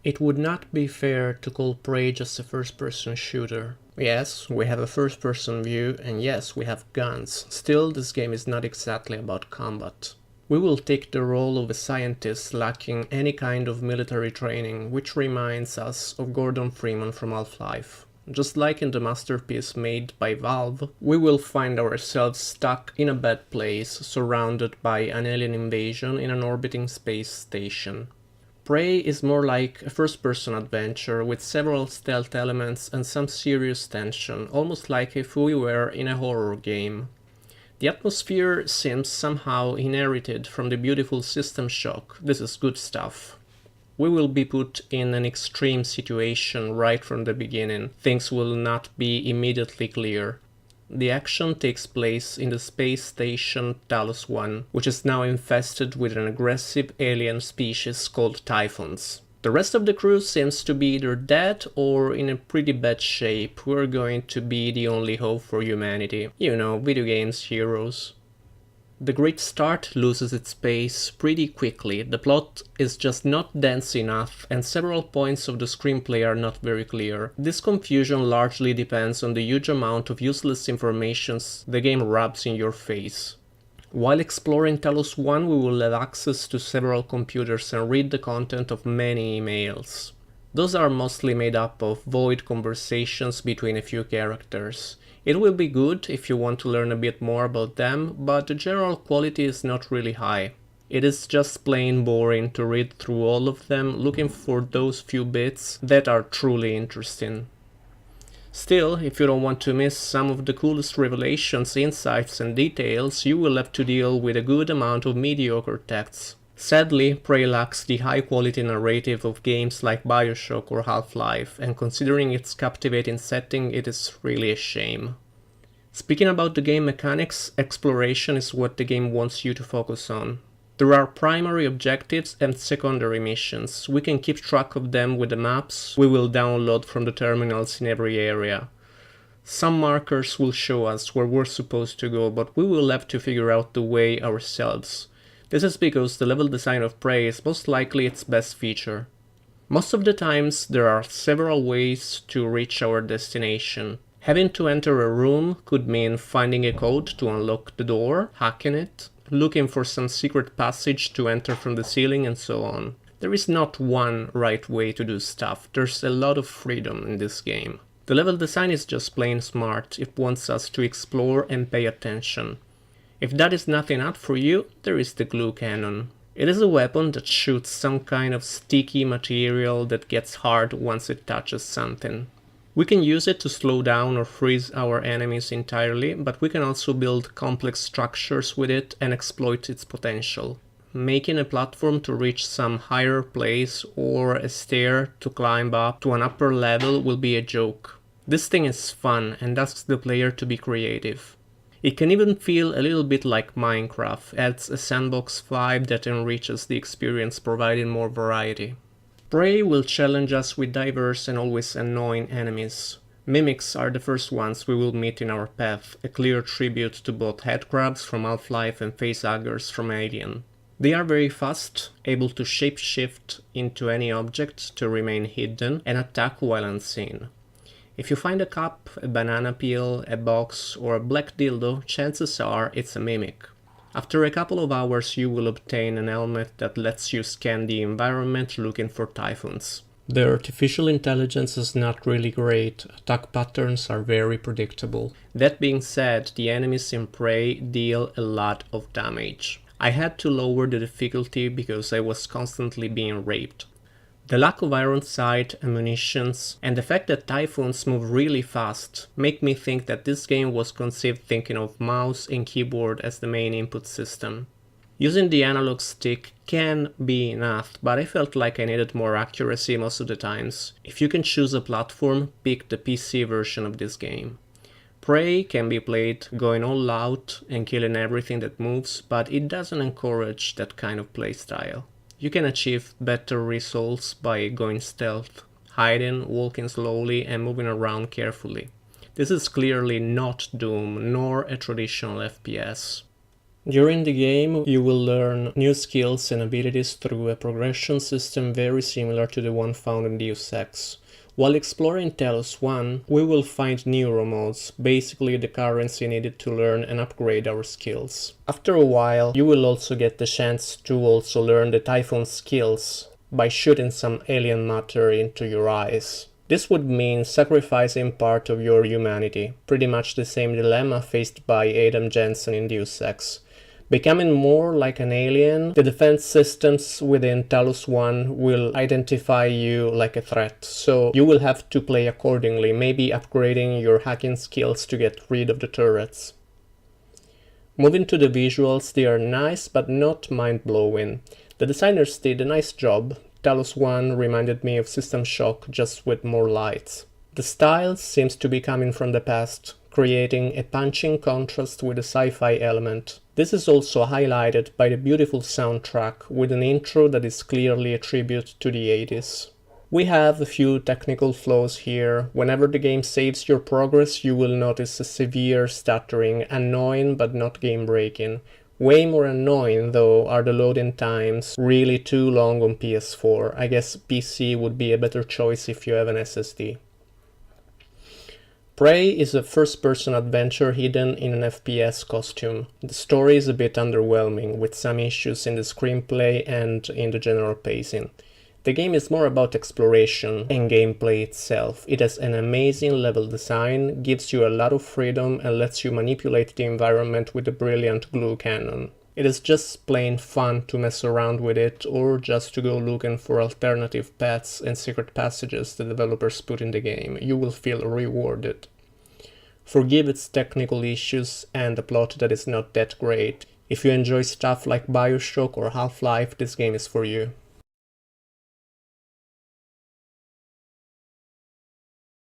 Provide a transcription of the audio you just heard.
It would not be fair to call Prey just a first-person shooter. Yes, we have a first-person view, and yes, we have guns. Still, this game is not exactly about combat. We will take the role of a scientist lacking any kind of military training, which reminds us of Gordon Freeman from Half-Life. Just like in the masterpiece made by Valve, we will find ourselves stuck in a bad place, surrounded by an alien invasion in an orbiting space station. Prey is more like a first-person adventure with several stealth elements and some serious tension, almost like if we were in a horror game. The atmosphere seems somehow inherited from the beautiful System Shock. This is good stuff. We will be put in an extreme situation right from the beginning. Things will not be immediately clear. The action takes place in the space station Talos 1, which is now infested with an aggressive alien species called Typhons. The rest of the crew seems to be either dead or in a pretty bad shape. We're going to be the only hope for humanity. You know, video games heroes. The great start loses its pace pretty quickly. The plot is just not dense enough, and several points of the screenplay are not very clear. This confusion largely depends on the huge amount of useless information the game rubs in your face. While exploring Talos 1, we will have access to several computers and read the content of many emails. Those are mostly made up of void conversations between a few characters. It will be good if you want to learn a bit more about them, but the general quality is not really high. It is just plain boring to read through all of them, looking for those few bits that are truly interesting. Still, if you don't want to miss some of the coolest revelations, insights and details, you will have to deal with a good amount of mediocre texts. Sadly, Prey lacks the high-quality narrative of games like BioShock or Half-Life, and considering its captivating setting, it is really a shame. Speaking about the game mechanics, exploration is what the game wants you to focus on. There are primary objectives and secondary missions. We can keep track of them with the maps we will download from the terminals in every area. Some markers will show us where we're supposed to go, but we will have to figure out the way ourselves. This is because the level design of Prey is most likely its best feature. Most of the times there are several ways to reach our destination. Having to enter a room could mean finding a code to unlock the door, hacking it, looking for some secret passage to enter from the ceiling, and so on. There is not one right way to do stuff. There's a lot of freedom in this game. The level design is just plain smart. It wants us to explore and pay attention. If that is not enough for you, there is the glue cannon. It is a weapon that shoots some kind of sticky material that gets hard once it touches something. We can use it to slow down or freeze our enemies entirely, but we can also build complex structures with it and exploit its potential. Making a platform to reach some higher place or a stair to climb up to an upper level will be a joke. This thing is fun and asks the player to be creative. It can even feel a little bit like Minecraft, adds a sandbox vibe that enriches the experience, providing more variety. Prey will challenge us with diverse and always annoying enemies. Mimics are the first ones we will meet in our path, a clear tribute to both headcrabs from Half-Life and facehuggers from Alien. They are very fast, able to shapeshift into any object to remain hidden and attack while unseen. If you find a cup, a banana peel, a box, or a black dildo, chances are it's a mimic. After a couple of hours you will obtain an helmet that lets you scan the environment looking for typhoons. The artificial intelligence is not really great, attack patterns are very predictable. That being said, the enemies in Prey deal a lot of damage. I had to lower the difficulty because I was constantly being raped. The lack of iron sight, ammunitions, and the fact that typhoons move really fast make me think that this game was conceived thinking of mouse and keyboard as the main input system. Using the analog stick can be enough, but I felt like I needed more accuracy most of the times. If you can choose a platform, pick the PC version of this game. Prey can be played going all out and killing everything that moves, but it doesn't encourage that kind of playstyle. You can achieve better results by going stealth, hiding, walking slowly and moving around carefully. This is clearly not Doom nor a traditional FPS. During the game, you will learn new skills and abilities through a progression system very similar to the one found in Deus Ex. While exploring Talos 1, we will find neuro modes, basically the currency needed to learn and upgrade our skills. After a while, you will also get the chance to also learn the Typhon skills by shooting some alien matter into your eyes. This would mean sacrificing part of your humanity, pretty much the same dilemma faced by Adam Jensen in Deus Ex. Becoming more like an alien, the defense systems within Talos 1 will identify you like a threat, so you will have to play accordingly, maybe upgrading your hacking skills to get rid of the turrets. Moving to the visuals, they are nice but not mind-blowing. The designers did a nice job. Talos 1 reminded me of System Shock, just with more lights. The style seems to be coming from the past, creating a punching contrast with a sci-fi element. This is also highlighted by the beautiful soundtrack, with an intro that is clearly a tribute to the 80s. We have a few technical flaws here. Whenever the game saves your progress, you will notice a severe stuttering, annoying but not game-breaking. Way more annoying, though, are the loading times, really too long on PS4. I guess PC would be a better choice if you have an SSD. Prey is a first-person adventure hidden in an FPS costume. The story is a bit underwhelming, with some issues in the screenplay and in the general pacing. The game is more about exploration and gameplay itself. It has an amazing level design, gives you a lot of freedom and lets you manipulate the environment with a brilliant glue cannon. It is just plain fun to mess around with it, or just to go looking for alternative paths and secret passages the developers put in the game. You will feel rewarded. Forgive its technical issues and a plot that is not that great. If you enjoy stuff like BioShock or Half-Life, this game is for you.